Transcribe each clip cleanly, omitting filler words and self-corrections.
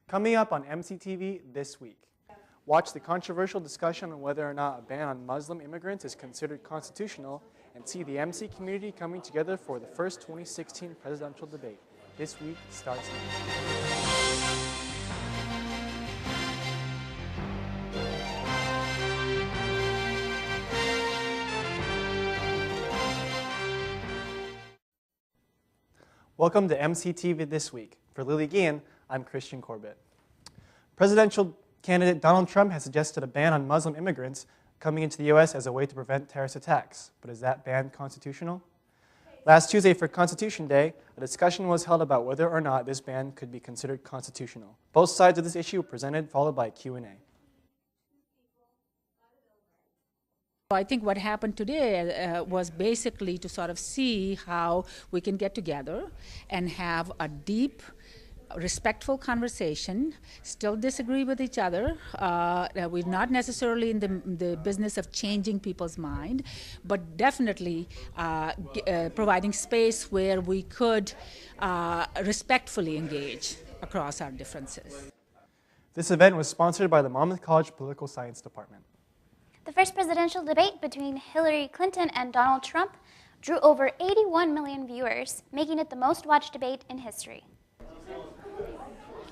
Coming up on MCTV this week, watch the controversial discussion on whether or not a ban on Muslim immigrants is considered constitutional and see the MC community coming together for the first 2016 presidential debate. This week starts now. Welcome to MCTV This Week. For Lily Guillen, I'm Christian Corbett. Presidential candidate Donald Trump has suggested a ban on Muslim immigrants coming into the U.S. as a way to prevent terrorist attacks. But is that ban constitutional? Last Tuesday for Constitution Day, a discussion was held about whether or not this ban could be considered constitutional. Both sides of this issue were presented, followed by a Q&A. I think what happened today was basically to sort of see how we can get together and have a deep, respectful conversation, still disagree with each other. We're not necessarily in the business of changing people's mind, but definitely providing space where we could respectfully engage across our differences. This event was sponsored by the Monmouth College Political Science Department. The first presidential debate between Hillary Clinton and Donald Trump drew over 81 million viewers, making it the most watched debate in history.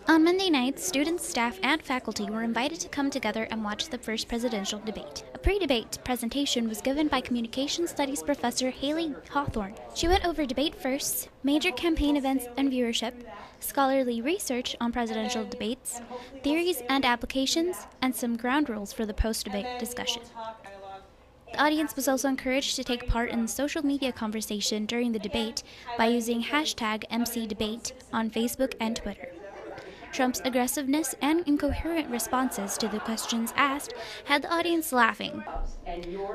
On Monday night, students, staff, and faculty were invited to come together and watch the first presidential debate. A pre-debate presentation was given by Communication Studies professor Haley Hawthorne. She went over debate firsts, major campaign events and viewership, scholarly research on presidential debates, theories and applications, and some ground rules for the post-debate discussion. The audience was also encouraged to take part in the social media conversation during the debate by using hashtag MCDebate on Facebook and Twitter. Trump's aggressiveness and incoherent responses to the questions asked had the audience laughing.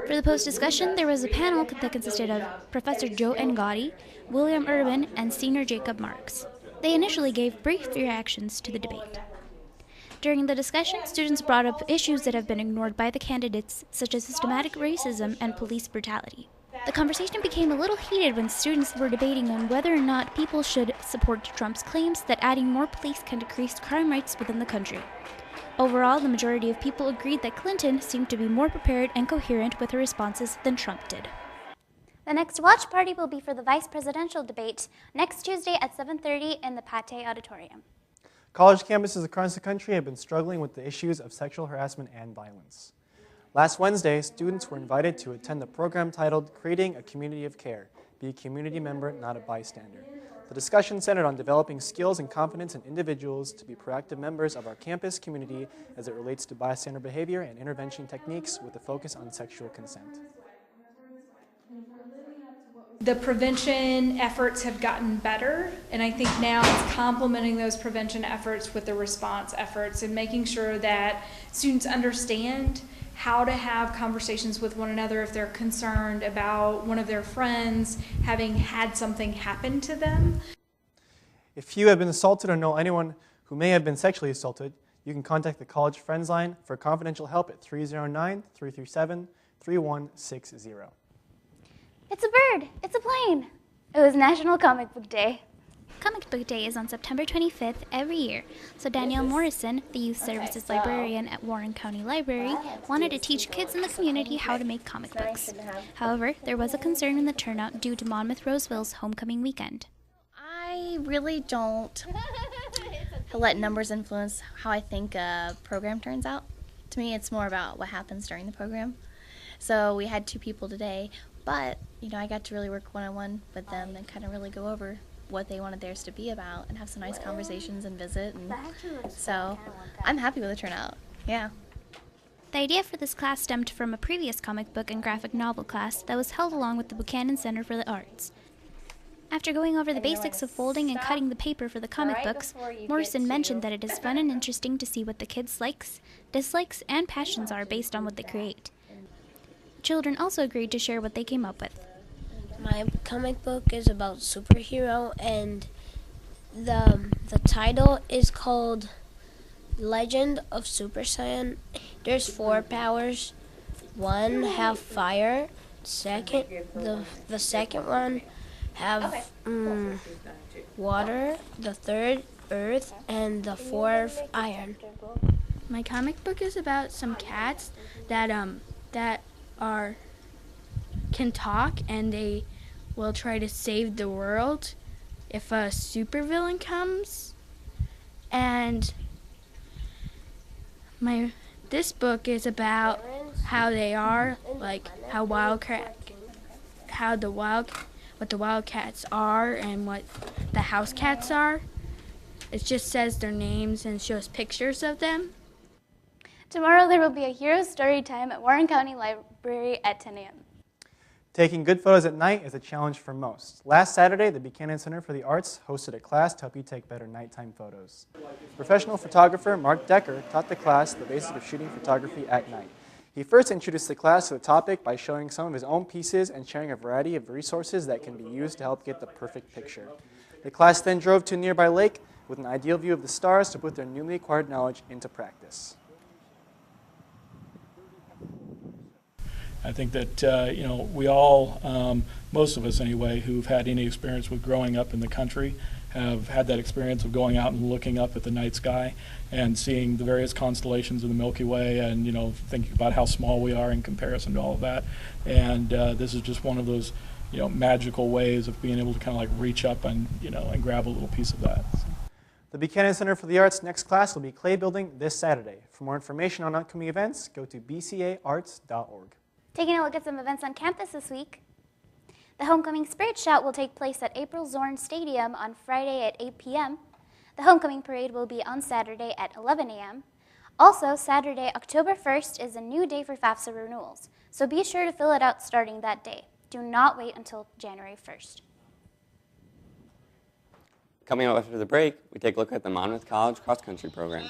For the post-discussion, there was a panel that consisted of Professor Joe Ngotti, William Urban, and Senior Jacob Marks. They initially gave brief reactions to the debate. During the discussion, students brought up issues that have been ignored by the candidates, such as systematic racism and police brutality. The conversation became a little heated when students were debating on whether or not people should support Trump's claims that adding more police can decrease crime rates within the country. Overall, the majority of people agreed that Clinton seemed to be more prepared and coherent with her responses than Trump did. The next watch party will be for the vice presidential debate next Tuesday at 7:30 in the Pathé Auditorium. College campuses across the country have been struggling with the issues of sexual harassment and violence. Last Wednesday, students were invited to attend the program titled Creating a Community of Care, Be a Community Member, Not a Bystander. The discussion centered on developing skills and confidence in individuals to be proactive members of our campus community as it relates to bystander behavior and intervention techniques with a focus on sexual consent. The prevention efforts have gotten better, and I think now it's complementing those prevention efforts with the response efforts and making sure that students understand how to have conversations with one another if they're concerned about one of their friends having had something happen to them. If you have been assaulted or know anyone who may have been sexually assaulted, you can contact the College Friends Line for confidential help at 309-337-3160. It's a bird! It's a plane! It was National Comic Book Day. Comic Book Day is on September 25th every year, so Danielle Morrison, the Youth Services Librarian at Warren County Library, wanted to teach kids in the community how to make comic books. However, there was a concern in the turnout due to Monmouth Roseville's homecoming weekend. I really don't let numbers influence how I think a program turns out. To me, it's more about what happens during the program. So we had 2 people today, but I got to really work one-on-one with them and kind of really go over what they wanted theirs to be about and have some nice conversations and visit. And so I'm happy with the turnout. Yeah. The idea for this class stemmed from a previous comic book and graphic novel class that was held along with the Buchanan Center for the Arts. After going over the basics of folding and cutting the paper for the comic books, Morrison mentioned that it is fun and interesting to see what the kids' likes, dislikes, and passions are based on what they create. Children also agreed to share what they came up with. My comic book is about superhero, and the title is called Legend of Super Saiyan. There's 4 powers. 1 have fire. The second one have water. The third earth, and the fourth iron. My comic book is about some cats that can talk, and they will try to save the world if a supervillain comes. And this book is about how they are, like what the wildcats are and what the house cats are. It just says their names and shows pictures of them. Tomorrow there will be a hero story time at Warren County Library at 10 a.m. Taking good photos at night is a challenge for most. Last Saturday, the Buchanan Center for the Arts hosted a class to help you take better nighttime photos. Professional photographer Mark Decker taught the class the basics of shooting photography at night. He first introduced the class to the topic by showing some of his own pieces and sharing a variety of resources that can be used to help get the perfect picture. The class then drove to a nearby lake with an ideal view of the stars to put their newly acquired knowledge into practice. I think that, we all, most of us anyway, who've had any experience with growing up in the country have had that experience of going out and looking up at the night sky and seeing the various constellations of the Milky Way and, thinking about how small we are in comparison to all of that. And this is just one of those, magical ways of being able to kind of like reach up and, and grab a little piece of that. The Buchanan Center for the Arts next class will be clay building this Saturday. For more information on upcoming events, go to bcaarts.org. Taking a look at some events on campus this week. The Homecoming Spirit Shout will take place at April Zorn Stadium on Friday at 8 p.m. The Homecoming Parade will be on Saturday at 11 a.m. Also, Saturday, October 1st is a new day for FAFSA renewals, so be sure to fill it out starting that day. Do not wait until January 1st. Coming up after the break, we take a look at the Monmouth College cross-country program.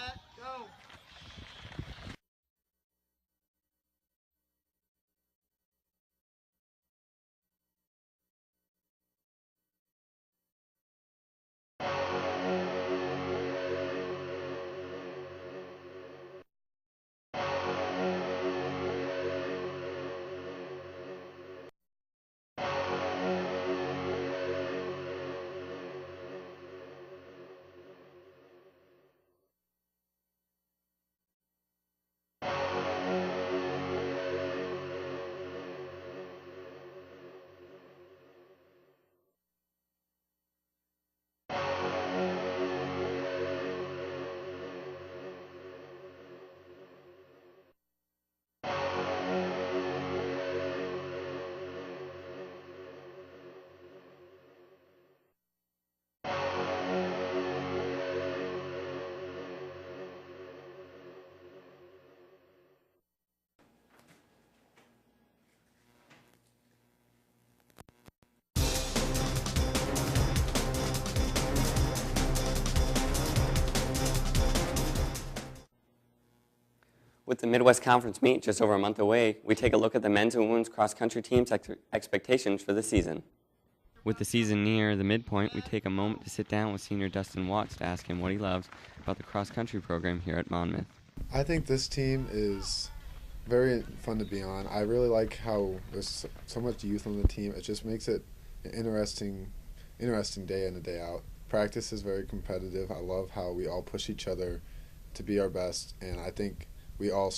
With the Midwest Conference meet just over a month away, we take a look at the men's and women's cross-country team's expectations for the season. With the season near the midpoint, we take a moment to sit down with senior Dustin Watts to ask him what he loves about the cross-country program here at Monmouth. I think this team is very fun to be on. I really like how there's so much youth on the team. It just makes it an interesting day in and day out. Practice is very competitive. I love how we all push each other to be our best, and I think we all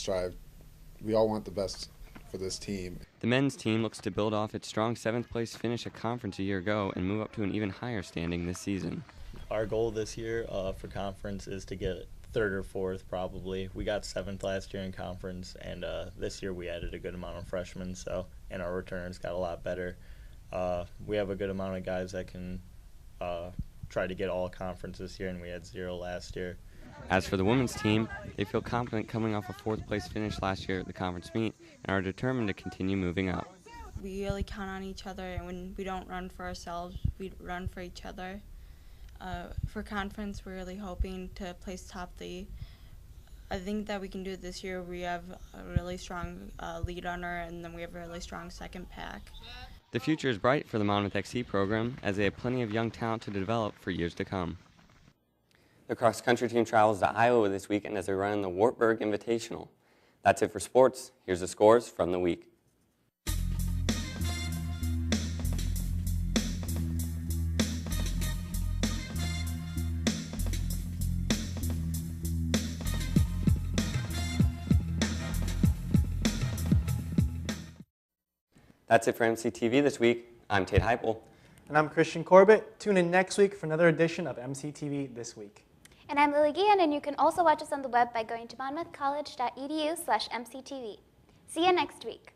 want the best for this team. The men's team looks to build off its strong 7th place finish at conference a year ago and move up to an even higher standing this season. Our goal this year for conference is to get 3rd or 4th probably. We got 7th last year in conference, and this year we added a good amount of freshmen, and our returners got a lot better. We have a good amount of guys that can try to get all conference this year, and we had 0 last year. As for the women's team, they feel confident coming off a 4th place finish last year at the conference meet and are determined to continue moving up. We really count on each other, and when we don't run for ourselves, we run for each other. For conference, we're really hoping to place top 3. I think that we can do it this year. We have a really strong lead runner, and then we have a really strong second pack. The future is bright for the Monmouth XC program as they have plenty of young talent to develop for years to come. The cross-country team travels to Iowa this weekend as they run in the Wartburg Invitational. That's it for sports. Here's the scores from the week. That's it for MCTV this week. I'm Tate Heupel. And I'm Christian Corbett. Tune in next week for another edition of MCTV This Week. And I'm Lily Guillen, and you can also watch us on the web by going to monmouthcollege.edu/mctv. See you next week.